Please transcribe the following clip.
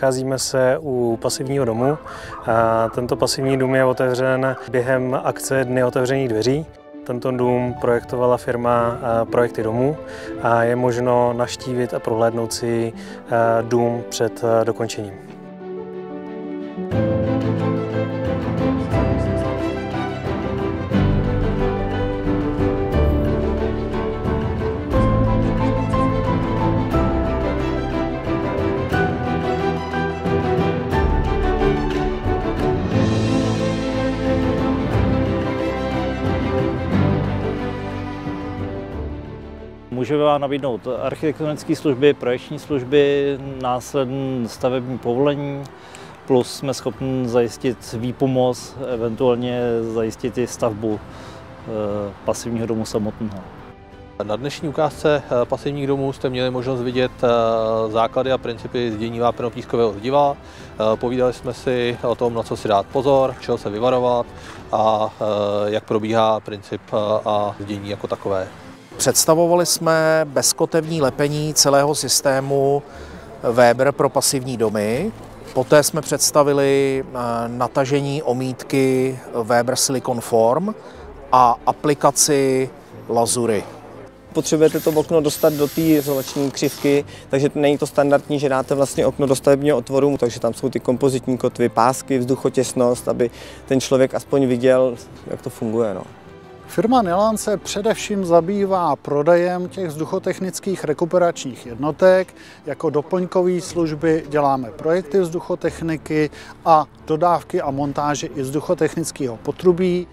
Nacházíme se u pasivního domu. Tento pasivní dům je otevřen během akce Dny otevřených dveří. Tento dům projektovala firma Projekty domů a je možno navštívit a prohlédnout si dům před dokončením. Můžeme vám nabídnout architektonické služby, projekční služby, následné stavební povolení, plus jsme schopni zajistit výpomoc, eventuálně zajistit i stavbu pasivního domu samotného. Na dnešní ukázce pasivních domů jste měli možnost vidět základy a principy zdění vápenopískového zdiva. Povídali jsme si o tom, na co si dát pozor, čeho se vyvarovat a jak probíhá princip a zdění jako takové. Představovali jsme bezkotevní lepení celého systému Weber pro pasivní domy. Poté jsme představili natažení omítky Weber Silicon Form a aplikaci lazury. Potřebujete to okno dostat do té izolační křivky, takže není to standardní, že dáte vlastně okno do stavebního otvoru, takže tam jsou ty kompozitní kotvy, pásky, vzduchotěsnost, aby ten člověk aspoň viděl, jak to funguje. No. Firma Nilan se především zabývá prodejem těch vzduchotechnických rekuperačních jednotek. Jako doplňkové služby děláme projekty vzduchotechniky a dodávky a montáže i vzduchotechnického potrubí.